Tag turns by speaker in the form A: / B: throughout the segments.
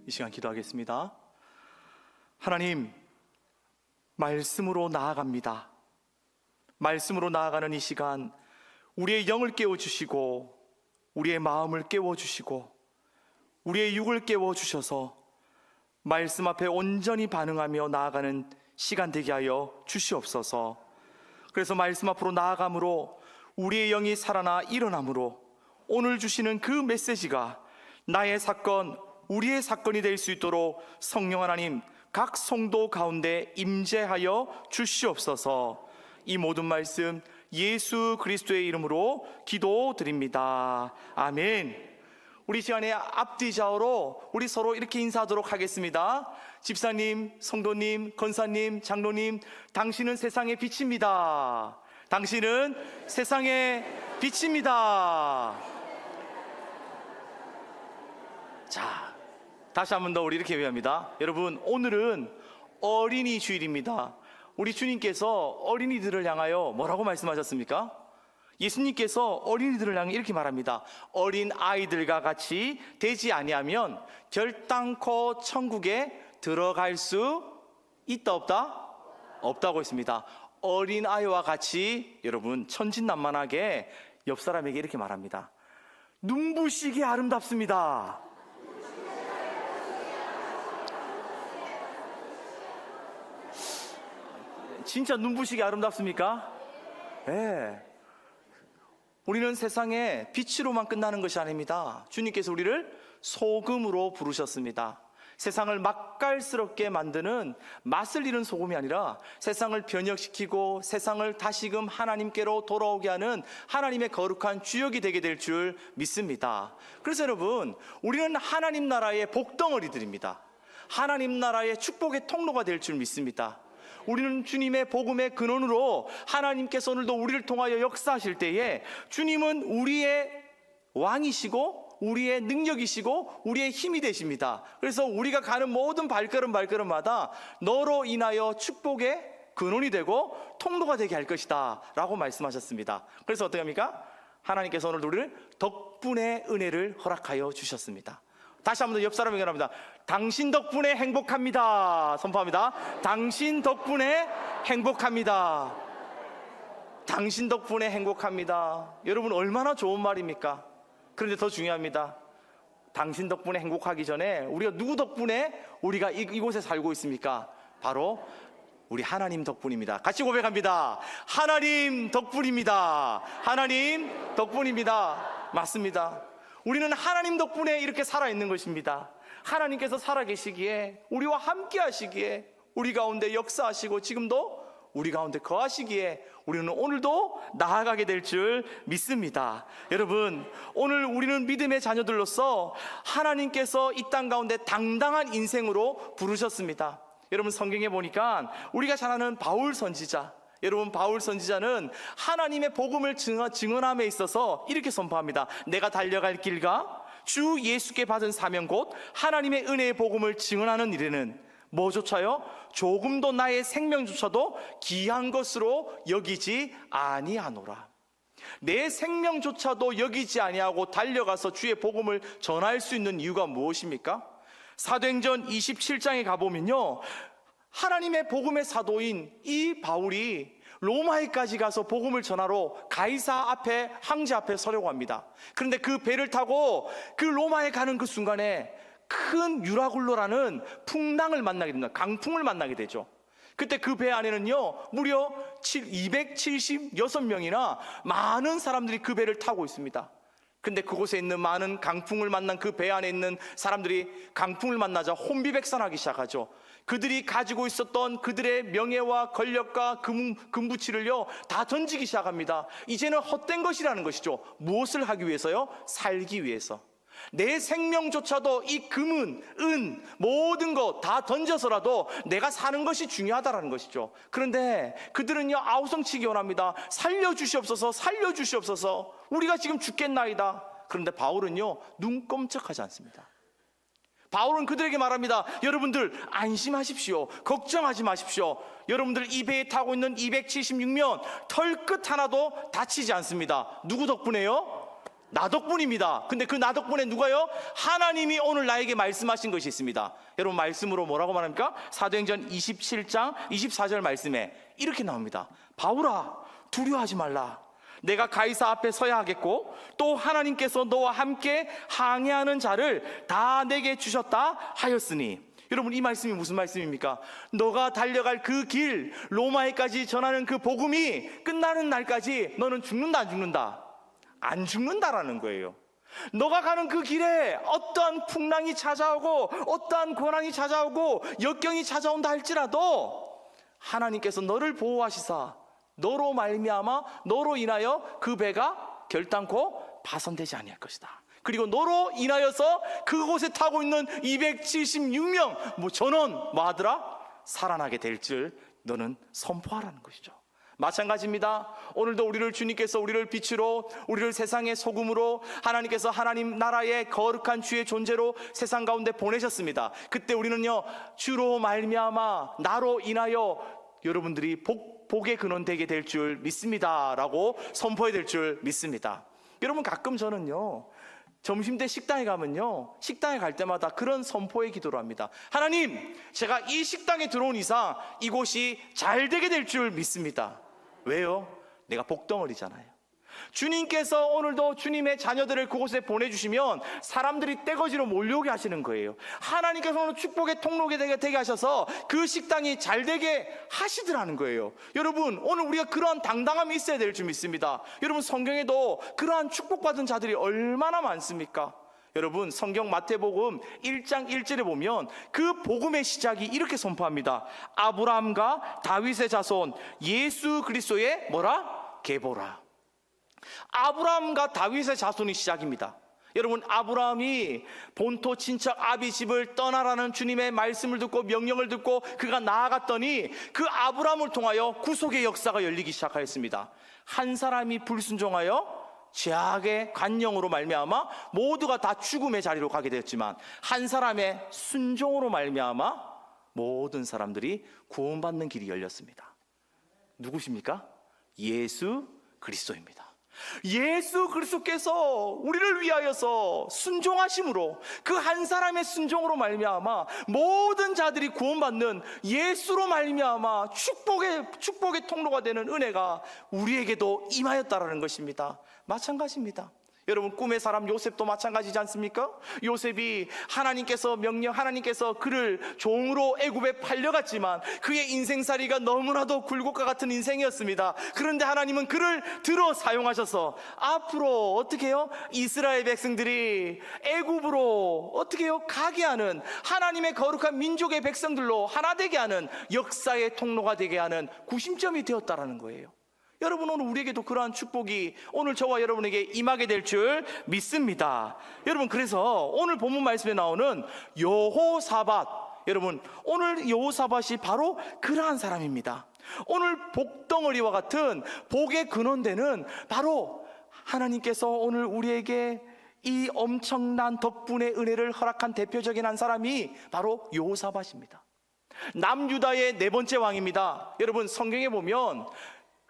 A: 이 시간 기도하겠습니다. 하나님, 말씀으로 나아갑니다. 말씀으로 나아가는 이 시간, 우리의 영을 깨워주시고 우리의 마음을 깨워주시고 우리의 육을 깨워주셔서 말씀 앞에 온전히 반응하며 나아가는 시간 되게 하여 주시옵소서. 그래서 말씀 앞으로 나아감으로 우리의 영이 살아나 일어남으로 오늘 주시는 그 메시지가 나의 사건, 우리의 사건이 될 수 있도록 성령 하나님 각 성도 가운데 임재하여 주시옵소서. 이 모든 말씀 예수 그리스도의 이름으로 기도드립니다. 아멘. 우리 시간에 앞뒤좌우로 우리 서로 이렇게 인사하도록 하겠습니다. 집사님, 성도님, 권사님, 장로님, 당신은 세상의 빛입니다. 당신은 세상의 빛입니다. 자, 다시 한 번 더 우리 이렇게 회의합니다. 여러분, 오늘은 어린이 주일입니다. 우리 주님께서 어린이들을 향하여 뭐라고 말씀하셨습니까? 예수님께서 어린이들을 향해 이렇게 말합니다. 어린 아이들과 같이 되지 아니하면 결단코 천국에 들어갈 수 있다 없다? 없다고 했습니다. 어린 아이와 같이 여러분 천진난만하게 옆 사람에게 이렇게 말합니다. 눈부시게 아름답습니다. 진짜 눈부시게 아름답습니까? 네. 우리는 세상에 빛으로만 끝나는 것이 아닙니다. 주님께서 우리를 소금으로 부르셨습니다. 세상을 맛깔스럽게 만드는 맛을 잃은 소금이 아니라 세상을 변혁시키고 세상을 다시금 하나님께로 돌아오게 하는 하나님의 거룩한 주역이 되게 될 줄 믿습니다. 그래서 여러분, 우리는 하나님 나라의 복덩어리들입니다. 하나님 나라의 축복의 통로가 될 줄 믿습니다. 우리는 주님의 복음의 근원으로 하나님께서 오늘도 우리를 통하여 역사하실 때에 주님은 우리의 왕이시고 우리의 능력이시고 우리의 힘이 되십니다. 그래서 우리가 가는 모든 발걸음마다 너로 인하여 축복의 근원이 되고 통로가 되게 할 것이다 라고 말씀하셨습니다. 그래서 어떻게 합니까? 하나님께서 오늘 우리를 덕분의 은혜를 허락하여 주셨습니다. 다시 한번 더 옆 사람에게 말합니다. 당신 덕분에 행복합니다. 선포합니다. 당신 덕분에 행복합니다. 당신 덕분에 행복합니다. 여러분, 얼마나 좋은 말입니까? 그런데 더 중요합니다. 당신 덕분에 행복하기 전에 우리가 누구 덕분에 우리가 이곳에 살고 있습니까? 바로 우리 하나님 덕분입니다. 같이 고백합니다. 하나님 덕분입니다. 하나님 덕분입니다. 맞습니다. 우리는 하나님 덕분에 이렇게 살아있는 것입니다. 하나님께서 살아계시기에, 우리와 함께 하시기에, 우리 가운데 역사하시고 지금도 우리 가운데 거하시기에 우리는 오늘도 나아가게 될 줄 믿습니다. 여러분, 오늘 우리는 믿음의 자녀들로서 하나님께서 이 땅 가운데 당당한 인생으로 부르셨습니다. 여러분, 성경에 보니까 우리가 잘 아는 바울 선지자, 여러분, 바울 선지자는 하나님의 복음을 증언함에 있어서 이렇게 선포합니다. 내가 달려갈 길과 주 예수께 받은 사명 곧 하나님의 은혜의 복음을 증언하는 일에는 뭐조차요? 조금도 나의 생명조차도 귀한 것으로 여기지 아니하노라. 내 생명조차도 여기지 아니하고 달려가서 주의 복음을 전할 수 있는 이유가 무엇입니까? 사도행전 27장에 가보면요, 하나님의 복음의 사도인 이 바울이 로마에까지 가서 복음을 전하러 가이사 앞에, 황제 앞에 서려고 합니다. 그런데 그 배를 타고 그 로마에 가는 그 순간에 큰 유라굴로라는 풍랑을 만나게 됩니다. 강풍을 만나게 되죠. 그때 그 배 안에는요 무려 276명이나 많은 사람들이 그 배를 타고 있습니다. 근데 그곳에 있는 많은 강풍을 만난 그 배 안에 있는 사람들이 강풍을 만나자 혼비백산하기 시작하죠. 그들이 가지고 있었던 그들의 명예와 권력과 금부치를요 다 던지기 시작합니다. 이제는 헛된 것이라는 것이죠. 무엇을 하기 위해서요? 살기 위해서. 내 생명조차도 이 금은, 은, 모든 것 다 던져서라도 내가 사는 것이 중요하다는 것이죠. 그런데 그들은요 아우성치기 원합니다. 살려주시옵소서, 살려주시옵소서, 우리가 지금 죽겠나이다. 그런데 바울은요 눈 꼼짝하지 않습니다. 바울은 그들에게 말합니다. 여러분들 안심하십시오. 걱정하지 마십시오. 여러분들 이 배에 타고 있는 276명 털끝 하나도 다치지 않습니다. 누구 덕분에요? 나 덕분입니다. 근데 그 나 덕분에 누가요? 하나님이 오늘 나에게 말씀하신 것이 있습니다. 여러분, 말씀으로 뭐라고 말합니까? 사도행전 27장 24절 말씀에 이렇게 나옵니다. 바울아, 두려워하지 말라. 내가 가이사 앞에 서야 하겠고 또 하나님께서 너와 함께 항해하는 자를 다 내게 주셨다 하였으니. 여러분, 이 말씀이 무슨 말씀입니까? 너가 달려갈 그 길, 로마에까지 전하는 그 복음이 끝나는 날까지 너는 죽는다, 안 죽는다? 안 죽는다라는 거예요. 너가 가는 그 길에 어떠한 풍랑이 찾아오고 어떠한 고난이 찾아오고 역경이 찾아온다 할지라도 하나님께서 너를 보호하시사 너로 말미암아 너로 인하여 그 배가 결단코 파손되지 아니할 것이다. 그리고 너로 인하여서 그곳에 타고 있는 276명 전원 하더라? 살아나게 될 줄 너는 선포하라는 것이죠. 마찬가지입니다. 오늘도 우리를 주님께서 우리를 빛으로, 우리를 세상의 소금으로, 하나님께서 하나님 나라의 거룩한 주의 존재로 세상 가운데 보내셨습니다. 그때 우리는요, 주로 말미암아 나로 인하여 여러분들이 복의 근원 되게 될 줄 믿습니다 라고 선포해야 될 줄 믿습니다. 여러분, 가끔 저는요, 점심때 식당에 가면요, 식당에 갈 때마다 그런 선포의 기도를 합니다. 하나님, 제가 이 식당에 들어온 이상 이곳이 잘 되게 될 줄 믿습니다. 왜요? 내가 복덩어리잖아요. 주님께서 오늘도 주님의 자녀들을 그곳에 보내주시면 사람들이 떼거지로 몰려오게 하시는 거예요. 하나님께서 오늘 축복의 통로가 되게 하셔서 그 식당이 잘 되게 하시더라는 거예요. 여러분, 오늘 우리가 그러한 당당함이 있어야 될 줄 믿습니다. 여러분, 성경에도 그러한 축복받은 자들이 얼마나 많습니까? 여러분, 성경 마태복음 1장 1절에 보면 그 복음의 시작이 이렇게 선포합니다. 아브라함과 다윗의 자손 예수 그리스도의 계보라. 아브라함과 다윗의 자손이 시작입니다. 여러분, 아브라함이 본토 친척 아비 집을 떠나라는 주님의 말씀을 듣고 명령을 듣고 그가 나아갔더니 그 아브라함을 통하여 구속의 역사가 열리기 시작하였습니다. 한 사람이 불순종하여 죄악의 관영으로 말미암아 모두가 다 죽음의 자리로 가게 되었지만 한 사람의 순종으로 말미암아 모든 사람들이 구원받는 길이 열렸습니다. 누구십니까? 예수 그리스도입니다. 예수 그리스도께서 우리를 위하여서 순종하심으로 그 한 사람의 순종으로 말미암아 모든 자들이 구원받는 예수로 말미암아 축복의 통로가 되는 은혜가 우리에게도 임하였다라는 것입니다. 마찬가지입니다. 여러분, 꿈의 사람 요셉도 마찬가지지 않습니까? 요셉이 하나님께서 그를 종으로 애굽에 팔려갔지만 그의 인생살이가 너무나도 굴곡과 같은 인생이었습니다. 그런데 하나님은 그를 들어 사용하셔서 앞으로 어떻게 해요? 이스라엘 백성들이 애굽으로 어떻게 해요? 가게 하는, 하나님의 거룩한 민족의 백성들로 하나 되게 하는 역사의 통로가 되게 하는 구심점이 되었다라는 거예요. 여러분, 오늘 우리에게도 그러한 축복이 오늘 저와 여러분에게 임하게 될 줄 믿습니다. 여러분, 그래서 오늘 본문 말씀에 나오는 여호사밧, 여러분, 오늘 여호사밧이 바로 그러한 사람입니다. 오늘 복덩어리와 같은 복의 근원되는 바로 하나님께서 오늘 우리에게 이 엄청난 덕분의 은혜를 허락한 대표적인 한 사람이 바로 여호사밧입니다. 남유다의 네 번째 왕입니다. 여러분, 성경에 보면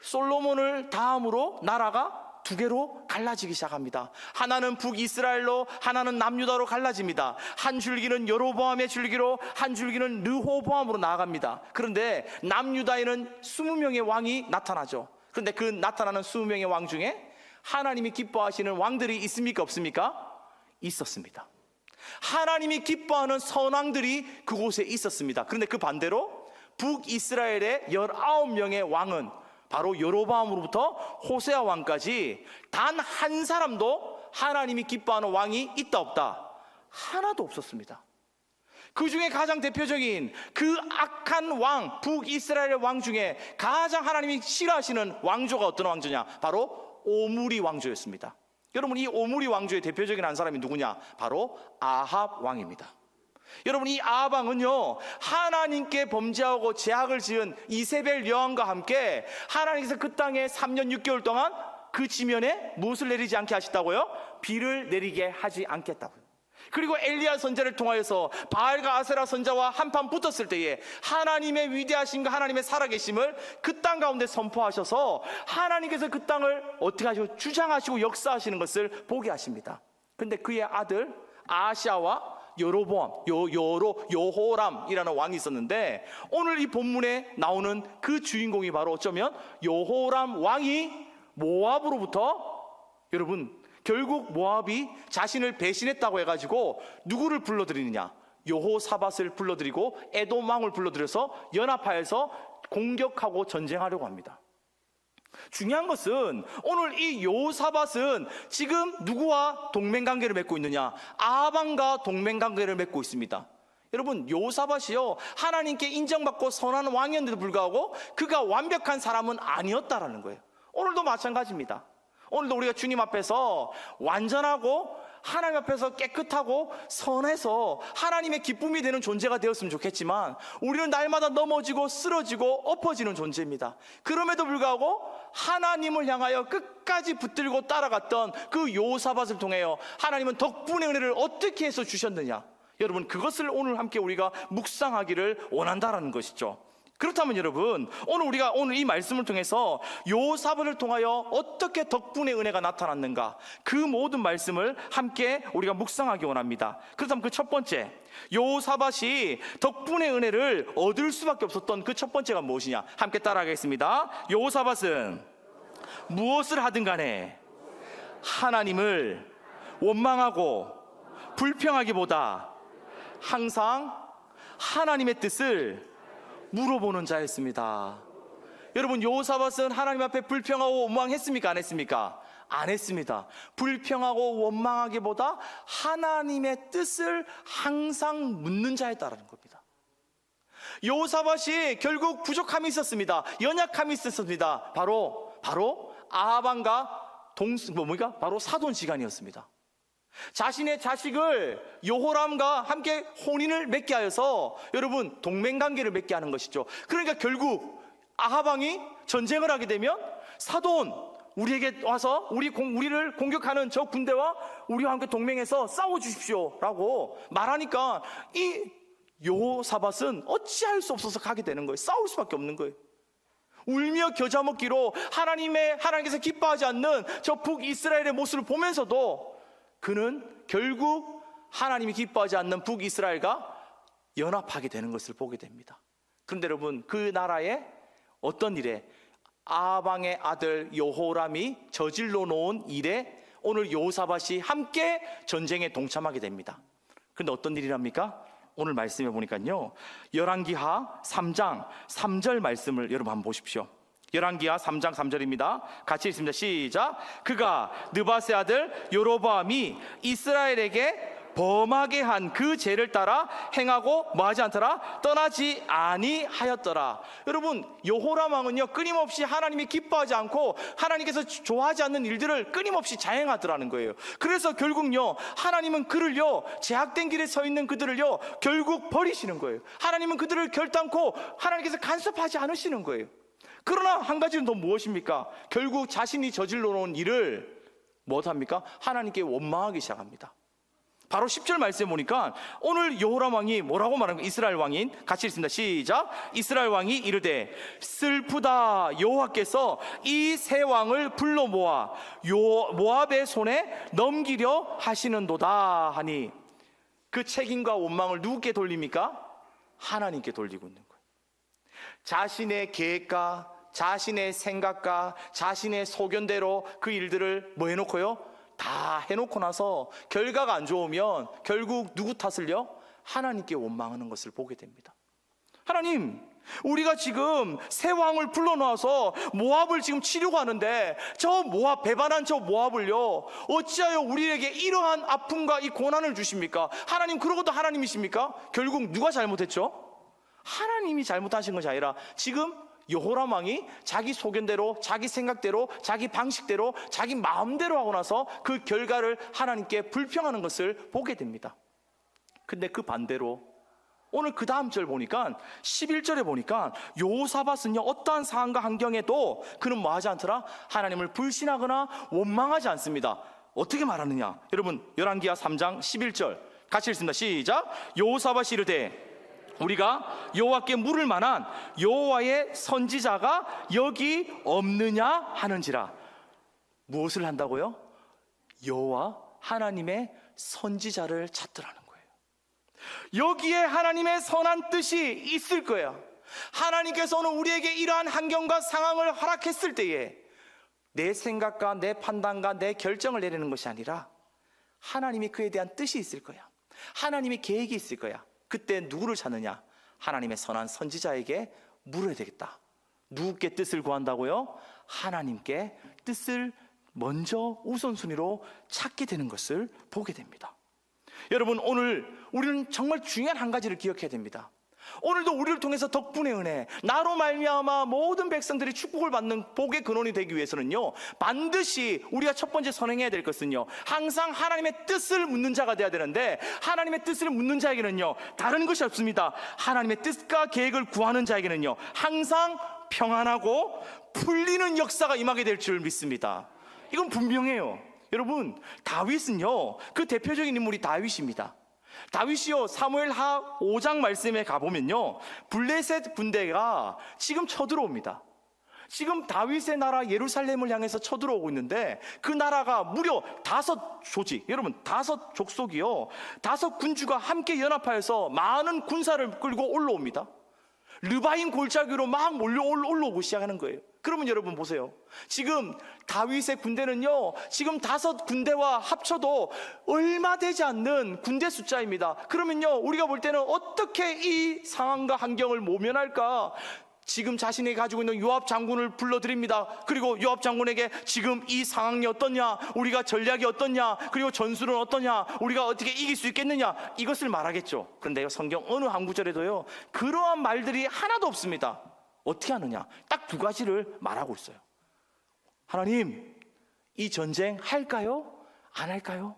A: 솔로몬을 다음으로 나라가 두 개로 갈라지기 시작합니다. 하나는 북이스라엘로, 하나는 남유다로 갈라집니다. 한 줄기는 여로보암의 줄기로, 한 줄기는 르호보암으로 나아갑니다. 그런데 남유다에는 20명의 왕이 나타나죠. 그런데 그 나타나는 20명의 왕 중에 하나님이 기뻐하시는 왕들이 있습니까, 없습니까? 있었습니다. 하나님이 기뻐하는 선왕들이 그곳에 있었습니다. 그런데 그 반대로 북이스라엘의 19명의 왕은 바로 여로보암으로부터 호세아 왕까지 단 한 사람도 하나님이 기뻐하는 왕이 있다 없다? 하나도 없었습니다. 그 중에 가장 대표적인 그 악한 왕, 북이스라엘의 왕 중에 가장 하나님이 싫어하시는 왕조가 어떤 왕조냐? 바로 오므리 왕조였습니다. 여러분, 이 오므리 왕조의 대표적인 한 사람이 누구냐? 바로 아합 왕입니다. 여러분, 이 아합 왕은요, 하나님께 범죄하고 죄악을 지은 이세벨 여왕과 함께 하나님께서 그 땅에 3년 6개월 동안 그 지면에 무엇을 내리지 않게 하셨다고요? 비를 내리게 하지 않겠다고요. 그리고 엘리야 선지자를 통하여서 바알과 아세라 선지자와 한판 붙었을 때에 하나님의 위대하심과 하나님의 살아계심을 그 땅 가운데 선포하셔서 하나님께서 그 땅을 어떻게 하시고 주장하시고 역사하시는 것을 보게 하십니다. 근데 그의 아들 아하시아와 여호람이라는 왕이 있었는데, 오늘 이 본문에 나오는 그 주인공이 바로 어쩌면 여호람 왕이 모압으로부터, 여러분 결국 모압이 자신을 배신했다고 해가지고 누구를 불러들이느냐, 여호사밧을 불러들이고 에돔 왕을 불러들여서 연합하여서 공격하고 전쟁하려고 합니다. 중요한 것은 오늘 이 여호사밧은 지금 누구와 동맹관계를 맺고 있느냐, 아합과 동맹관계를 맺고 있습니다. 여러분, 여호사밧이요 하나님께 인정받고 선한 왕이었는데도 불구하고 그가 완벽한 사람은 아니었다라는 거예요. 오늘도 마찬가지입니다. 오늘도 우리가 주님 앞에서 완전하고 하나님 앞에서 깨끗하고 선해서 하나님의 기쁨이 되는 존재가 되었으면 좋겠지만, 우리는 날마다 넘어지고 쓰러지고 엎어지는 존재입니다. 그럼에도 불구하고 하나님을 향하여 끝까지 붙들고 따라갔던 그 여호사밧을 통하여 하나님은 덕분의 은혜를 어떻게 해서 주셨느냐, 여러분 그것을 오늘 함께 우리가 묵상하기를 원한다라는 것이죠. 그렇다면 여러분, 우리가 오늘 이 말씀을 통해서 여호사밧을 통하여 어떻게 덕분의 은혜가 나타났는가, 그 모든 말씀을 함께 우리가 묵상하기 원합니다. 그렇다면 그 첫 번째, 여호사밧이 덕분의 은혜를 얻을 수밖에 없었던 그 첫 번째가 무엇이냐, 함께 따라하겠습니다. 여호사밧은 무엇을 하든 간에 하나님을 원망하고 불평하기보다 항상 하나님의 뜻을 물어보는 자였습니다. 여러분, 여호사밧은 하나님 앞에 불평하고 원망했습니까? 안 했습니까? 안 했습니다. 불평하고 원망하기보다 하나님의 뜻을 항상 묻는 자였다라는 겁니다. 여호사밧이 결국 부족함이 있었습니다. 연약함이 있었습니다. 바로 아합과 바로 사돈 지간이었습니다. 자신의 자식을 여호람과 함께 혼인을 맺게 하여서, 여러분 동맹관계를 맺게 하는 것이죠. 그러니까 결국 아합 왕이 전쟁을 하게 되면 사돈, 우리에게 와서 우리를 공격하는 저 군대와 우리와 함께 동맹해서 싸워 주십시오 라고 말하니까 이 여호사밧은 어찌할 수 없어서 가게 되는 거예요. 싸울 수밖에 없는 거예요. 울며 겨자 먹기로 하나님께서 기뻐하지 않는 저 북이스라엘의 모습을 보면서도 그는 결국 하나님이 기뻐하지 않는 북이스라엘과 연합하게 되는 것을 보게 됩니다. 그런데 여러분, 그 나라에 어떤 일에, 아합 왕의 아들 여호람이 저질러 놓은 일에 오늘 여호사밧이 함께 전쟁에 동참하게 됩니다. 그런데 어떤 일이랍니까? 오늘 말씀해 보니까요, 열왕기하 3장 3절 말씀을 여러분 한번 보십시오. 열왕기하 3장 3절입니다. 같이 읽습니다. 시작. 그가 느밧의 아들 여로보암이 이스라엘에게 범하게 한 그 죄를 따라 행하고 뭐하지 않더라? 떠나지 아니하였더라. 여러분, 여호람 왕은요 끊임없이 하나님이 기뻐하지 않고 하나님께서 좋아하지 않는 일들을 끊임없이 자행하더라는 거예요. 그래서 결국요 하나님은 그를요 제약된 길에 서 있는 그들을요 결국 버리시는 거예요. 하나님은 그들을 결단코 하나님께서 간섭하지 않으시는 거예요. 그러나 한 가지는 더 무엇입니까? 결국 자신이 저질러 놓은 일을 무엇합니까? 하나님께 원망하기 시작합니다. 바로 10절 말씀에 보니까 오늘 여호람 왕이 뭐라고 말합니까? 이스라엘 왕인, 같이 읽습니다. 시작. 이스라엘 왕이 이르되 슬프다, 여호와께서 이 세 왕을 불러 모아 모압의 손에 넘기려 하시는도다 하니, 그 책임과 원망을 누구께 돌립니까? 하나님께 돌리고 있는 거예요. 자신의 계획과 자신의 생각과 자신의 소견대로 그 일들을 뭐 해놓고요? 다 해놓고 나서 결과가 안 좋으면 결국 누구 탓을요? 하나님께 원망하는 것을 보게 됩니다. 하나님, 우리가 지금 새 왕을 불러놓아서 모압을 지금 치려고 하는데 저 모압, 배반한 저 모압을요 어찌하여 우리에게 이러한 아픔과 이 고난을 주십니까? 하나님, 그러고도 하나님이십니까? 결국 누가 잘못했죠? 하나님이 잘못하신 것이 아니라 지금 여호람 왕이 자기 소견대로, 자기 생각대로, 자기 방식대로, 자기 마음대로 하고 나서 그 결과를 하나님께 불평하는 것을 보게 됩니다. 근데 그 반대로 오늘 그 다음 절 보니까 11절에 보니까 여호사밧은요 어떠한 상황과 환경에도 그는 뭐하지 않더라? 하나님을 불신하거나 원망하지 않습니다. 어떻게 말하느냐? 여러분, 열왕기하 3장 11절 같이 읽습니다. 시작. 여호사밧이 이르되 우리가 여호와께 물을 만한 여호와의 선지자가 여기 없느냐 하는지라. 무엇을 한다고요? 여호와 하나님의 선지자를 찾더라는 거예요. 여기에 하나님의 선한 뜻이 있을 거야. 하나님께서는 우리에게 이러한 환경과 상황을 허락했을 때에 내 생각과 내 판단과 내 결정을 내리는 것이 아니라 하나님이 그에 대한 뜻이 있을 거야. 하나님의 계획이 있을 거야. 그때 누구를 찾느냐? 하나님의 선한 선지자에게 물어야 되겠다. 누구께 뜻을 구한다고요? 하나님께 뜻을 먼저 우선순위로 찾게 되는 것을 보게 됩니다. 여러분, 오늘 우리는 정말 중요한 한 가지를 기억해야 됩니다. 오늘도 우리를 통해서 덕분의 은혜, 나로 말미암아 모든 백성들이 축복을 받는 복의 근원이 되기 위해서는요, 반드시 우리가 첫 번째 선행해야 될 것은요, 항상 하나님의 뜻을 묻는 자가 되어야 되는데, 하나님의 뜻을 묻는 자에게는요 다른 것이 없습니다. 하나님의 뜻과 계획을 구하는 자에게는요 항상 평안하고 풀리는 역사가 임하게 될 줄 믿습니다. 이건 분명해요. 여러분, 다윗은요, 그 대표적인 인물이 다윗입니다. 다윗이요, 사무엘하 5장 말씀에 가보면요, 블레셋 군대가 지금 쳐들어옵니다. 지금 다윗의 나라 예루살렘을 향해서 쳐들어오고 있는데, 그 나라가 무려 5조직, 여러분 5족속이요, 5군주가 함께 연합하여서 많은 군사를 끌고 올라옵니다. 르바임 골짜기로 막 올라오고 시작하는 거예요. 그러면 여러분 보세요. 지금 다윗의 군대는요, 지금 5군대와 합쳐도 얼마 되지 않는 군대 숫자입니다. 그러면요, 우리가 볼 때는 어떻게 이 상황과 환경을 모면할까? 지금 자신이 가지고 있는 요압 장군을 불러드립니다. 그리고 요압 장군에게 지금 이 상황이 어떠냐, 우리가 전략이 어떠냐, 그리고 전술은 어떠냐, 우리가 어떻게 이길 수 있겠느냐, 이것을 말하겠죠. 그런데 성경 어느 한 구절에도요 그러한 말들이 하나도 없습니다. 어떻게 하느냐? 딱 2가지를 말하고 있어요. 하나님, 이 전쟁 할까요? 안 할까요?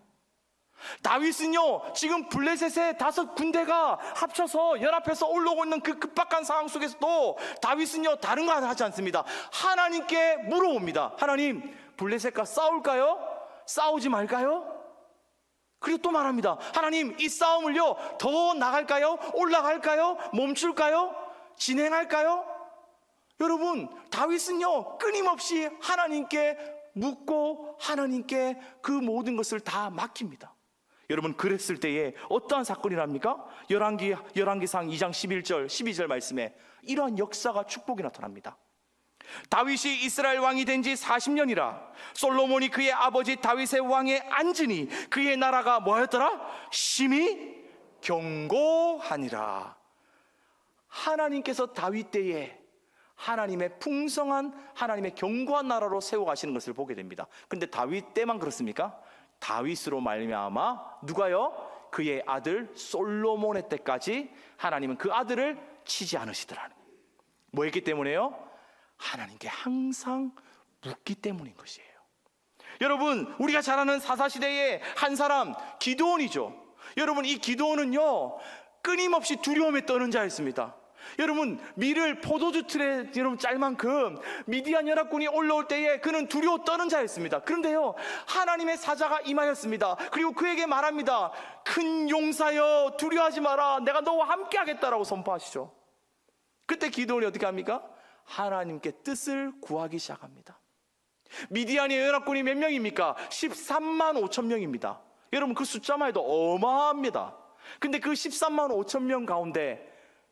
A: 다윗은요, 지금 블레셋의 5군대가 합쳐서 연합해서 올라오고 있는 그 급박한 상황 속에서도 다윗은요, 다른 거 하지 않습니다. 하나님께 물어봅니다. 하나님, 블레셋과 싸울까요? 싸우지 말까요? 그리고 또 말합니다. 하나님, 이 싸움을요 더 나갈까요? 올라갈까요? 멈출까요? 진행할까요? 여러분, 다윗은요 끊임없이 하나님께 묻고 하나님께 그 모든 것을 다 맡깁니다. 여러분, 그랬을 때에 어떠한 사건이 납니까? 열왕기상 2장 11절 12절 말씀에 이러한 역사가, 축복이 나타납니다. 다윗이 이스라엘 왕이 된 지 40년이라 솔로몬이 그의 아버지 다윗의 왕에 앉으니 그의 나라가 뭐였더라? 심히 견고하니라. 하나님께서 다윗 때에 하나님의 풍성한, 하나님의 견고한 나라로 세워가시는 것을 보게 됩니다. 근데 다윗 때만 그렇습니까? 다윗으로 말미암아 누가요? 그의 아들 솔로몬의 때까지 하나님은 그 아들을 치지 않으시더라는, 뭐였기 때문에요? 하나님께 항상 묻기 때문인 것이에요. 여러분, 우리가 잘 아는 사사시대의 한 사람 기드온이죠. 여러분, 이 기드온은요 끊임없이 두려움에 떠는 자였습니다. 여러분, 밀을 포도주 틀에 여러분 짤 만큼 미디안 연합군이 올라올 때에 그는 두려워 떠는 자였습니다. 그런데요, 하나님의 사자가 임하였습니다. 그리고 그에게 말합니다. 큰 용사여, 두려워하지 마라, 내가 너와 함께 하겠다라고 선포하시죠. 그때 기드온이 어떻게 합니까? 하나님께 뜻을 구하기 시작합니다. 미디안의 연합군이 몇 명입니까? 13만 5천 명입니다. 여러분, 그 숫자만 해도 어마합니다. 근데 그 13만 5천 명 가운데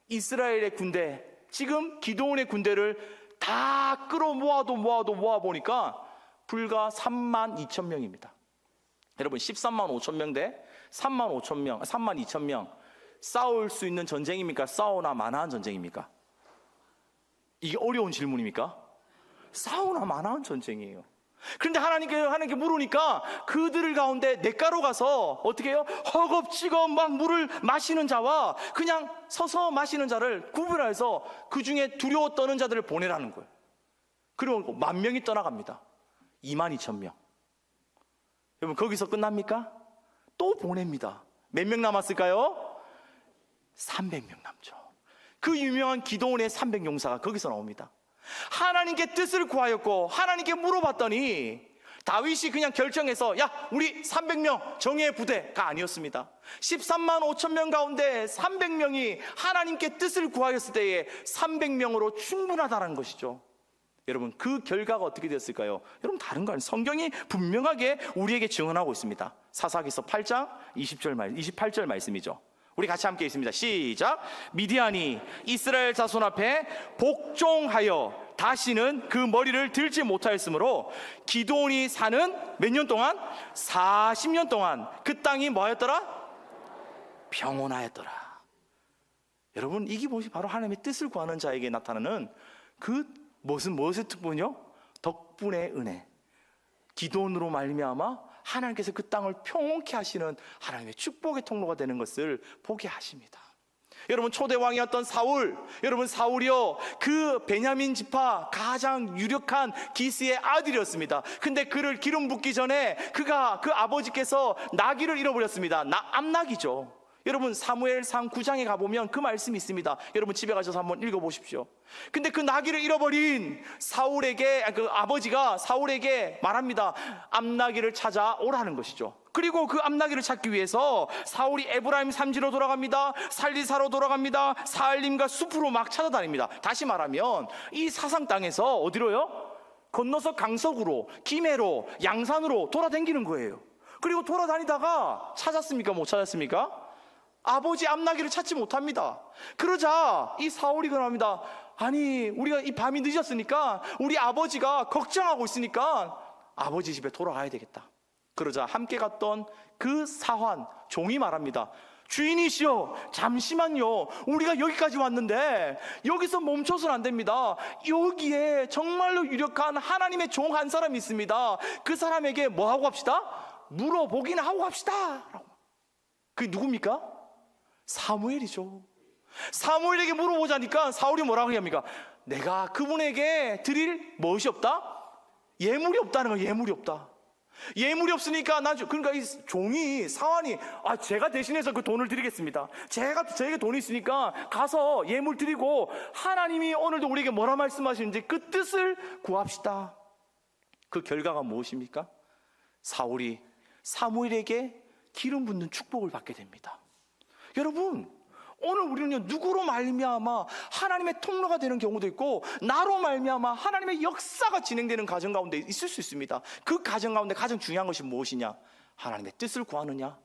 A: 이스라엘의 군대, 지금 기드온의 군대를 다 모아보니까 불과 3만 2천 명입니다. 여러분, 13만 5천 명 대 3만 5천 명, 3만 2천 명, 싸울 수 있는 전쟁입니까? 싸우나 마나한 전쟁입니까? 이게 어려운 질문입니까? 싸우나 마나한 전쟁이에요. 그런데 하나님께 물으니까 그들을 가운데 냇가로 가서 어떻게 해요? 허겁지겁 막 물을 마시는 자와 그냥 서서 마시는 자를 구분해서 그 중에 두려워 떠는 자들을 보내라는 거예요. 그리고 10,000명이 떠나갑니다. 22,000명. 여러분, 거기서 끝납니까? 또 보냅니다. 몇 명 남았을까요? 300명 남죠. 그 유명한 기드온의 300용사가 거기서 나옵니다. 하나님께 뜻을 구하였고 하나님께 물어봤더니 다윗이 그냥 결정해서 야 우리 300명 정예 부대가 아니었습니다. 13만 5천 명 가운데 300명이 하나님께 뜻을 구하였을 때에 300명으로 충분하다는 것이죠. 여러분 그 결과가 어떻게 되었을까요? 여러분 다른 거 아니에요. 성경이 분명하게 우리에게 증언하고 있습니다. 사사기서 8장 28절 말씀이죠. 우리 같이 함께 읽습니다. 시작. 미디안이 이스라엘 자손 앞에 복종하여 다시는 그 머리를 들지 못하였으므로 기드온이 사는 몇 년 동안? 40년 동안 그 땅이 뭐였더라? 평온하였더라. 여러분 이게 무엇이 바로 하나님의 뜻을 구하는 자에게 나타나는 그 무엇의 특권이요? 덕분의 은혜. 기도원으로 말미암아 하나님께서 그 땅을 평온케 하시는 하나님의 축복의 통로가 되는 것을 보게 하십니다. 여러분 초대 왕이었던 사울, 여러분 사울이요 그 베냐민 지파 가장 유력한 기스의 아들이었습니다. 근데 그를 기름 붓기 전에 그가 그 아버지께서 나귀를 잃어버렸습니다. 암나귀죠. 여러분 사무엘상 9장에 가보면 그 말씀이 있습니다. 여러분 집에 가셔서 한번 읽어보십시오. 근데 그 나귀를 잃어버린 사울에게 그 아버지가 사울에게 말합니다. 암나귀를 찾아오라는 것이죠. 그리고 그 암나귀를 찾기 위해서 사울이 에브라임 산지로 돌아갑니다. 살리사로 돌아갑니다. 사알림과 숲으로 막 찾아다닙니다. 다시 말하면 이 사상 땅에서 어디로요? 건너서 강석으로, 김해로, 양산으로 돌아다니는 거예요. 그리고 돌아다니다가 찾았습니까? 못 찾았습니까? 아버지 암나귀를 찾지 못합니다. 그러자 이 사울이 그럽니다. 아니 우리가 이 밤이 늦었으니까 우리 아버지가 걱정하고 있으니까 아버지 집에 돌아가야 되겠다. 그러자 함께 갔던 그 사환 종이 말합니다. 주인이시여 잠시만요. 우리가 여기까지 왔는데 여기서 멈춰서는 안 됩니다. 여기에 정말로 유력한 하나님의 종 한 사람이 있습니다. 그 사람에게 뭐 하고 갑시다? 물어보기나 하고 갑시다. 그게 누굽니까? 사무엘이죠. 사무엘에게 물어보자니까 사울이 뭐라고 합니까? 내가 그분에게 드릴 무엇이 없다? 예물이 없다는 거예요. 예물이 없다. 예물이 없으니까 그러니까 이 종이 사환이 제가 대신해서 그 돈을 드리겠습니다. 저에게 돈이 있으니까 가서 예물 드리고 하나님이 오늘도 우리에게 뭐라 말씀하시는지 그 뜻을 구합시다. 그 결과가 무엇입니까? 사울이 사무엘에게 기름 붓는 축복을 받게 됩니다. 여러분 오늘 우리는 누구로 말미암아 하나님의 통로가 되는 경우도 있고 나로 말미암아 하나님의 역사가 진행되는 가정 가운데 있을 수 있습니다. 그 가정 가운데 가장 중요한 것이 무엇이냐? 하나님의 뜻을 구하느냐?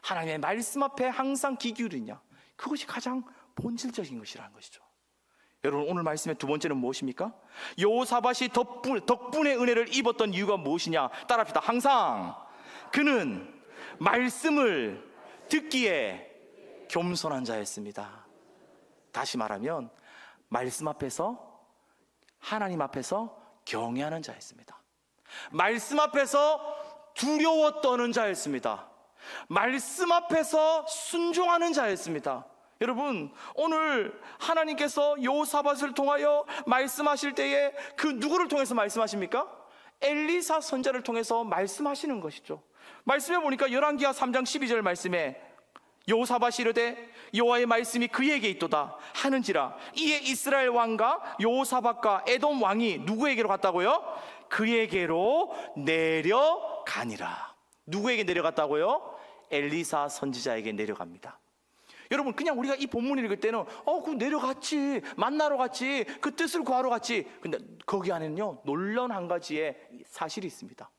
A: 하나님의 말씀 앞에 항상 귀 기울이느냐? 그것이 가장 본질적인 것이라는 것이죠. 여러분 오늘 말씀의 두 번째는 무엇입니까? 여호사밧이 덕분의 은혜를 입었던 이유가 무엇이냐? 따라합시다. 항상 그는 말씀을 듣기에 겸손한 자였습니다. 다시 말하면 말씀 앞에서 하나님 앞에서 경외하는 자였습니다. 말씀 앞에서 두려워 떠는 자였습니다. 말씀 앞에서 순종하는 자였습니다. 여러분 오늘 하나님께서 여호사밧을 통하여 말씀하실 때에 그 누구를 통해서 말씀하십니까? 엘리사 선지자를 통해서 말씀하시는 것이죠. 말씀해 보니까 열왕기하 3장 12절 말씀에 여호사밧이 이르되 여호와의 말씀이 그에게 있도다 하는지라 이에 이스라엘 왕과 여호사밧과 에돔 왕이 누구에게로 갔다고요? 그에게로 내려가니라. 누구에게 내려갔다고요? 엘리사 선지자에게 내려갑니다. 여러분 그냥 우리가 이 본문을 읽을 때는 그 내려갔지, 만나러 갔지, 그 뜻을 구하러 갔지. 근데 거기 안에는요 놀라운 한 가지의 사실이 있습니다.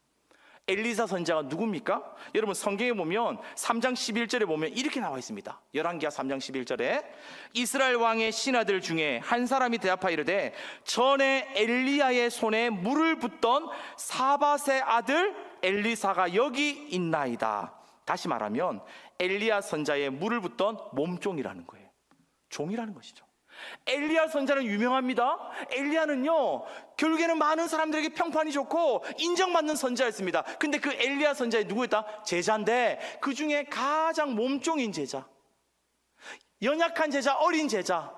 A: 엘리사 선지자가 누굽니까? 여러분 성경에 보면 3장 11절에 보면 이렇게 나와 있습니다. 열왕기하 3장 11절에 이스라엘 왕의 신하들 중에 한 사람이 대답하여 이르되 전에 엘리야의 손에 물을 붓던 사밧의 아들 엘리사가 여기 있나이다. 다시 말하면 엘리야 선지자의 물을 붓던 몸종이라는 거예요. 종이라는 것이죠. 엘리야 선지자는 유명합니다. 엘리야는요 결국에는 많은 사람들에게 평판이 좋고 인정받는 선지자였습니다. 근데 그 엘리야 선지자의 누구였다? 제자인데 그 중에 가장 몸종인 제자, 연약한 제자, 어린 제자,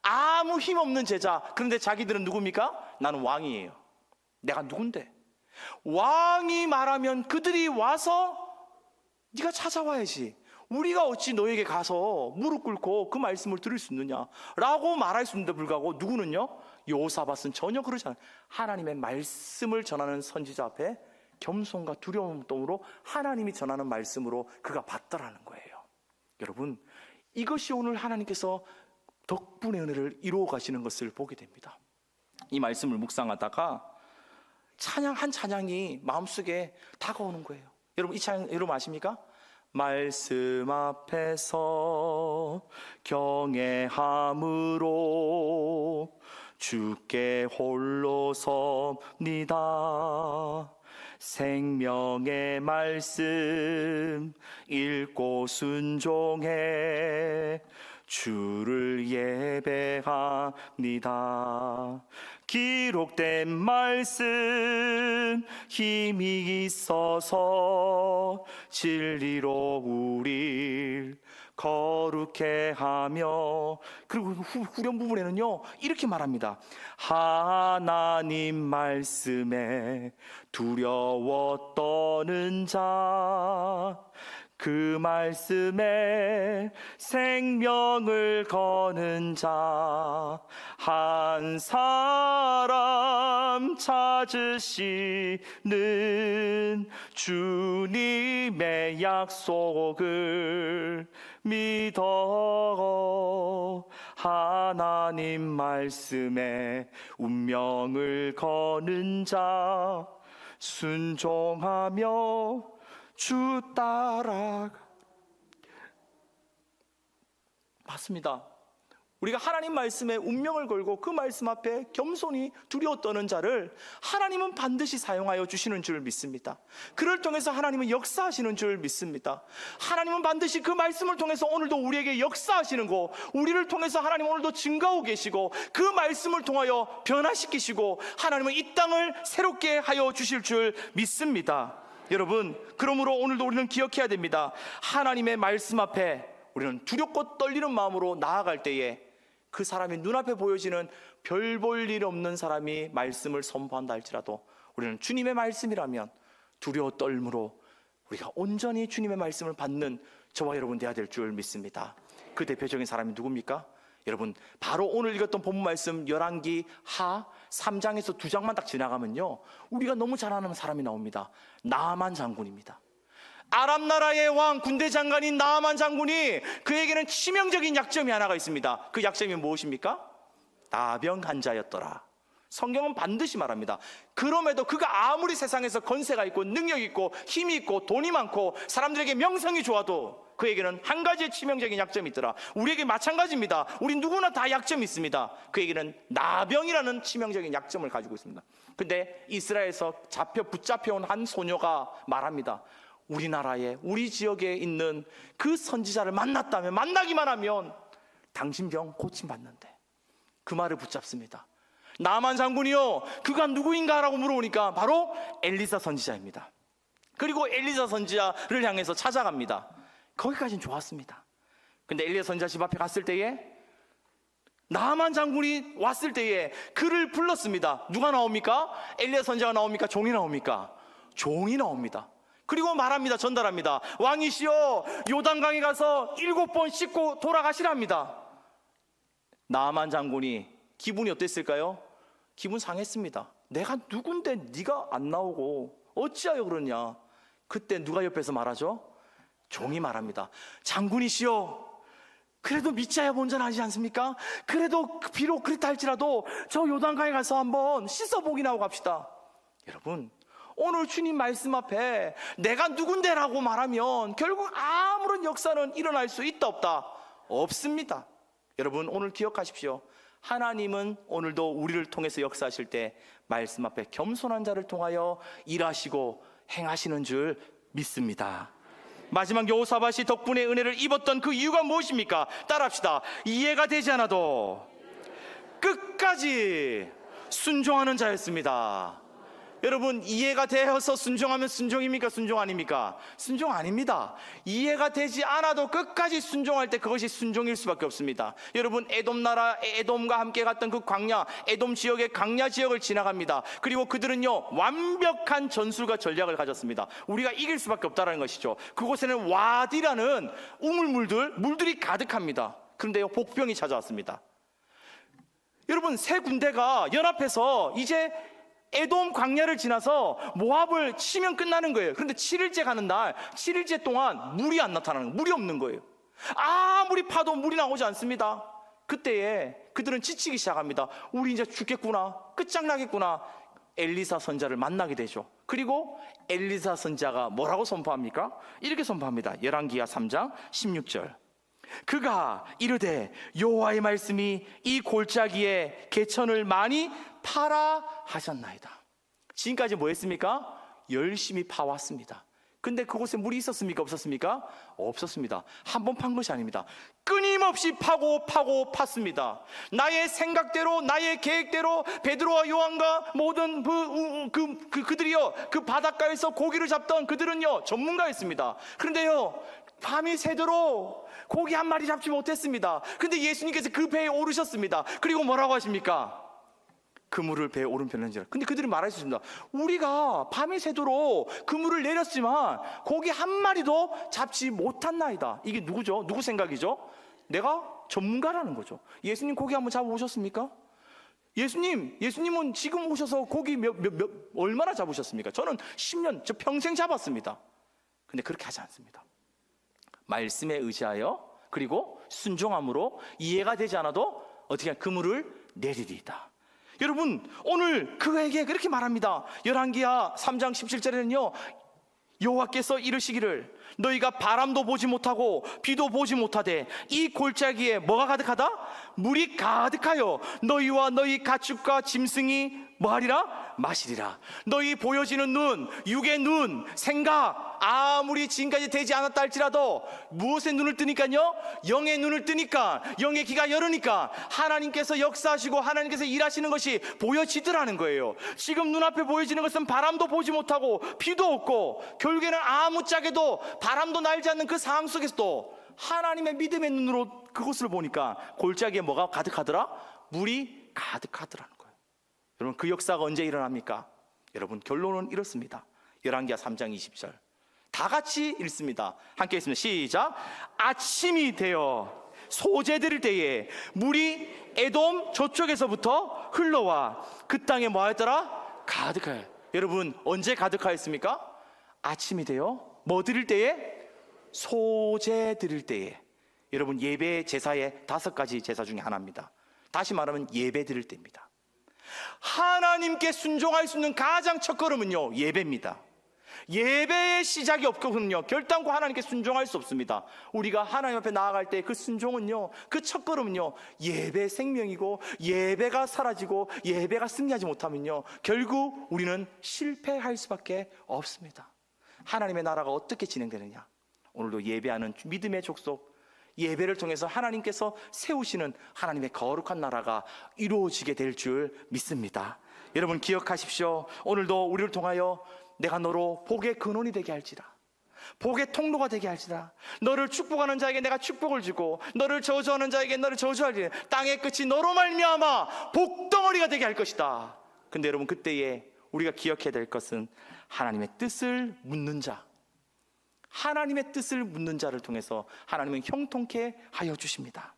A: 아무 힘없는 제자. 그런데 자기들은 누굽니까? 나는 왕이에요. 내가 누군데? 왕이 말하면 그들이 와서 네가 찾아와야지. 우리가 어찌 너에게 가서 무릎 꿇고 그 말씀을 들을 수 있느냐 라고 말할 수 있는데 불구하고 누구는요? 여호사밧은 전혀 그러지 않아요. 하나님의 말씀을 전하는 선지자 앞에 겸손과 두려움으로 하나님이 전하는 말씀으로 그가 받더라는 거예요. 여러분, 이것이 오늘 하나님께서 덕분의 은혜를 이루어 가시는 것을 보게 됩니다. 이 말씀을 묵상하다가 한 찬양이 마음속에 다가오는 거예요. 여러분, 이 찬양 여러분 아십니까? 말씀 앞에서 경외함으로 주께 홀로 섭니다. 생명의 말씀 읽고 순종해 주를 예배합니다. 기록된 말씀 힘이 있어서 진리로 우릴 거룩해 하며, 그리고 후렴 부분에는요 이렇게 말합니다. 하나님 말씀에 두려워 떠는 자, 그 말씀에 생명을 거는 자, 한 사람 찾으시는 주님의 약속을 믿어 하나님 말씀에 운명을 거는 자, 순종하며 주 따라. 맞습니다. 우리가 하나님 말씀에 운명을 걸고 그 말씀 앞에 겸손히 두려워 떠는 자를 하나님은 반드시 사용하여 주시는 줄 믿습니다. 그를 통해서 하나님은 역사하시는 줄 믿습니다. 하나님은 반드시 그 말씀을 통해서 오늘도 우리에게 역사하시는 거, 우리를 통해서 하나님 오늘도 증가하고 계시고 그 말씀을 통하여 변화시키시고 하나님은 이 땅을 새롭게 하여 주실 줄 믿습니다. 여러분, 그러므로 오늘도 우리는 기억해야 됩니다. 하나님의 말씀 앞에 우리는 두렵고 떨리는 마음으로 나아갈 때에 그 사람이 눈앞에 보여지는 별 볼 일 없는 사람이 말씀을 선포한다 할지라도 우리는 주님의 말씀이라면 두려워 떨므로 우리가 온전히 주님의 말씀을 받는 저와 여러분 되어야 될 줄 믿습니다. 그 대표적인 사람이 누굽니까? 여러분, 바로 오늘 읽었던 본문 말씀 열왕기 하 3장에서 2장만 딱 지나가면요 우리가 너무 잘 아는 사람이 나옵니다. 나아만 장군입니다. 아람 나라의 왕 군대 장관인 나아만 장군이, 그에게는 치명적인 약점이 하나가 있습니다. 그 약점이 무엇입니까? 나병 환자였더라. 성경은 반드시 말합니다. 그럼에도 그가 아무리 세상에서 건세가 있고 능력이 있고 힘이 있고 돈이 많고 사람들에게 명성이 좋아도 그에게는 한 가지의 치명적인 약점이 있더라. 우리에게 마찬가지입니다. 우리 누구나 다 약점이 있습니다. 그에게는 나병이라는 치명적인 약점을 가지고 있습니다. 근데 이스라엘에서 붙잡혀온 한 소녀가 말합니다. 우리나라에, 우리 지역에 있는 그 선지자를 만나기만 하면 당신 병 고침받는데, 그 말을 붙잡습니다. 나만 장군이요, 그가 누구인가 라고 물어보니까 바로 엘리사 선지자입니다. 그리고 엘리사 선지자를 향해서 찾아갑니다. 거기까지는 좋았습니다. 근데 엘리사 선지자 집 앞에 갔을 때에, 나만 장군이 왔을 때에 그를 불렀습니다. 누가 나옵니까? 엘리사 선지자가 나옵니까? 종이 나옵니까? 종이 나옵니다. 그리고 말합니다. 전달합니다. 왕이시여, 요단강에 가서 7번 씻고 돌아가시랍니다. 나아만 장군이 기분이 어땠을까요? 기분 상했습니다. 내가 누군데 네가 안 나오고 어찌하여 그러냐. 그때 누가 옆에서 말하죠? 종이 말합니다. 장군이시여, 그래도 믿자야 본전하지 않습니까? 그래도 비록 그렇다 할지라도 저 요단강에 가서 한번 씻어보기나 하고 갑시다. 여러분, 오늘 주님 말씀 앞에 내가 누군데라고 말하면 결국 아무런 역사는 일어날 수 있다 없다? 없습니다. 여러분, 오늘 기억하십시오. 하나님은 오늘도 우리를 통해서 역사하실 때 말씀 앞에 겸손한 자를 통하여 일하시고 행하시는 줄 믿습니다. 마지막 여호사밧이 덕분에 은혜를 입었던 그 이유가 무엇입니까? 따라합시다. 이해가 되지 않아도 끝까지 순종하는 자였습니다. 여러분, 이해가 되어서 순종하면 순종입니까? 순종 아닙니까? 순종 아닙니다. 이해가 되지 않아도 끝까지 순종할 때 그것이 순종일 수밖에 없습니다. 여러분, 에돔 나라, 에돔과 함께 갔던 그 광야, 에돔 지역의 강야 지역을 지나갑니다. 그리고 그들은요 완벽한 전술과 전략을 가졌습니다. 우리가 이길 수밖에 없다는 것이죠. 그곳에는 와디라는 물들이 가득합니다. 그런데요, 복병이 찾아왔습니다. 여러분, 세 군대가 연합해서 이제 에돔 광야를 지나서 모압을 치면 끝나는 거예요. 그런데 7일째 가는 날 7일째 동안 물이 안 나타나는 거예요. 물이 없는 거예요. 아무리 파도 물이 나오지 않습니다. 그때에 그들은 지치기 시작합니다. 우리 이제 죽겠구나, 끝장나겠구나. 엘리사 선자를 만나게 되죠. 그리고 엘리사 선자가 뭐라고 선포합니까? 이렇게 선포합니다. 열왕기하 3장 16절. 그가 이르되 여호와의 말씀이 이 골짜기에 개천을 많이 파라 하셨나이다. 지금까지 뭐 했습니까? 열심히 파왔습니다. 근데 그곳에 물이 있었습니까? 없었습니까? 없었습니다. 한 번 판 것이 아닙니다. 끊임없이 파고 팠습니다. 나의 생각대로, 나의 계획대로 베드로와 요한과 모든 그들이요, 그 바닷가에서 고기를 잡던 그들은요 전문가였습니다. 그런데요, 밤이 새도록 고기 한 마리 잡지 못했습니다. 근데 예수님께서 그 배에 오르셨습니다. 그리고 뭐라고 하십니까? 그물을 배에 오른편에. 근데 그들이 말하셨습니다. 우리가 밤이 새도록 그물을 내렸지만 고기 한 마리도 잡지 못한나이다. 이게 누구죠? 누구 생각이죠? 내가 전문가라는 거죠. 예수님 고기 한번 잡아보셨습니까? 예수님은 지금 오셔서 고기 얼마나 잡으셨습니까? 저는 10년, 저 평생 잡았습니다. 근데 그렇게 하지 않습니다. 말씀에 의지하여 그리고 순종함으로 이해가 되지 않아도 어떻게 그물을 내리리이다. 여러분, 오늘 그에게 그렇게 말합니다. 열왕기하 3장 17절에는요 여호와께서 이르시기를 너희가 바람도 보지 못하고 비도 보지 못하되 이 골짜기에 뭐가 가득하다? 물이 가득하여 너희와 너희 가축과 짐승이 뭐하리라? 마시리라. 너희 보여지는 눈, 육의 눈, 생각 아무리 지금까지 되지 않았다 할지라도 무엇의 눈을 뜨니까요? 영의 눈을 뜨니까, 영의 귀가 열으니까 하나님께서 역사하시고 하나님께서 일하시는 것이 보여지더라는 거예요. 지금 눈앞에 보여지는 것은 바람도 보지 못하고 비도 없고 결국에는 아무짝에도 바람도 날지 않는 그 상황 속에서도 하나님의 믿음의 눈으로 그것을 보니까 골짜기에 뭐가 가득하더라? 물이 가득하더라는 거예요. 여러분, 그 역사가 언제 일어납니까? 여러분, 결론은 이렇습니다. 열왕기하 3장 20절 다 같이 읽습니다. 함께 읽습니다. 시작. 아침이 되어 소재 드릴 때에 물이 에돔 저쪽에서부터 흘러와 그 땅에 뭐 하였더라? 가득하여. 여러분, 언제 가득하였습니까? 아침이 되어 뭐 드릴 때에? 소재 드릴 때에. 여러분, 예배 제사의 5가지 제사 중에 하나입니다. 다시 말하면 예배 드릴 때입니다. 하나님께 순종할 수 있는 가장 첫 걸음은요 예배입니다. 예배의 시작이 없거든요 결단코 하나님께 순종할 수 없습니다. 우리가 하나님 앞에 나아갈 때 그 순종은요, 그 첫 걸음은요 예배 생명이고, 예배가 사라지고 예배가 승리하지 못하면요 결국 우리는 실패할 수밖에 없습니다. 하나님의 나라가 어떻게 진행되느냐, 오늘도 예배하는 믿음의 족속, 예배를 통해서 하나님께서 세우시는 하나님의 거룩한 나라가 이루어지게 될 줄 믿습니다. 여러분, 기억하십시오. 오늘도 우리를 통하여 내가 너로 복의 근원이 되게 할지라, 복의 통로가 되게 할지라, 너를 축복하는 자에게 내가 축복을 주고 너를 저주하는 자에게 너를 저주하리라, 땅의 끝이 너로 말미암아 복덩어리가 되게 할 것이다. 근데 여러분, 그때에 우리가 기억해야 될 것은 하나님의 뜻을 묻는 자, 하나님의 뜻을 묻는 자를 통해서 하나님은 형통케 하여 주십니다.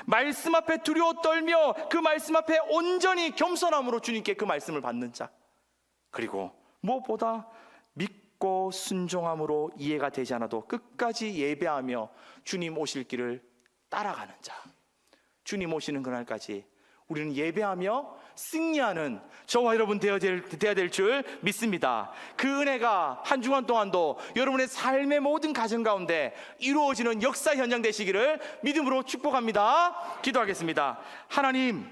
A: 말씀 앞에 두려워 떨며 그 말씀 앞에 온전히 겸손함으로 주님께 그 말씀을 받는 자, 그리고 무엇보다 믿고 순종함으로 이해가 되지 않아도 끝까지 예배하며 주님 오실 길을 따라가는 자, 주님 오시는 그날까지 우리는 예배하며 승리하는 저와 여러분 되어야 될 줄 믿습니다. 그 은혜가 한 주간 동안도 여러분의 삶의 모든 가정 가운데 이루어지는 역사 현장 되시기를 믿음으로 축복합니다. 기도하겠습니다. 하나님,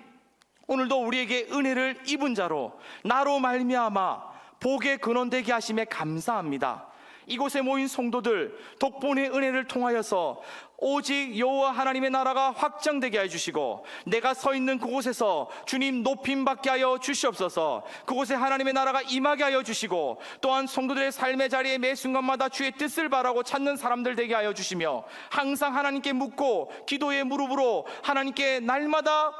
A: 오늘도 우리에게 은혜를 입은 자로 나로 말미암아 복의 근원 되게 하심에 감사합니다. 이곳에 모인 성도들 덕분에 은혜를 통하여서 오직 여호와 하나님의 나라가 확장되게 해주시고 내가 서 있는 그곳에서 주님 높임받게 하여 주시옵소서. 그곳에 하나님의 나라가 임하게 하여 주시고 또한 성도들의 삶의 자리에 매 순간마다 주의 뜻을 바라고 찾는 사람들 되게 하여 주시며 항상 하나님께 묻고 기도의 무릎으로 하나님께 날마다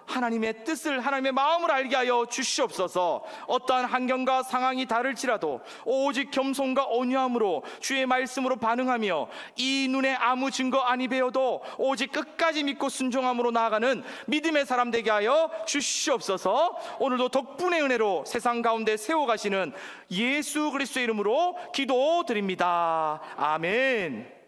A: 하나님의 뜻을, 하나님의 마음을 알게 하여 주시옵소서. 어떠한 환경과 상황이 다를지라도 오직 겸손과 온유함으로 주의 말씀으로 반응하며 이 눈에 아무 증거 아니 배워도 오직 끝까지 믿고 순종함으로 나아가는 믿음의 사람 되게 하여 주시옵소서. 오늘도 덕분의 은혜로 세상 가운데 세워가시는 예수 그리스도의 이름으로 기도드립니다. 아멘.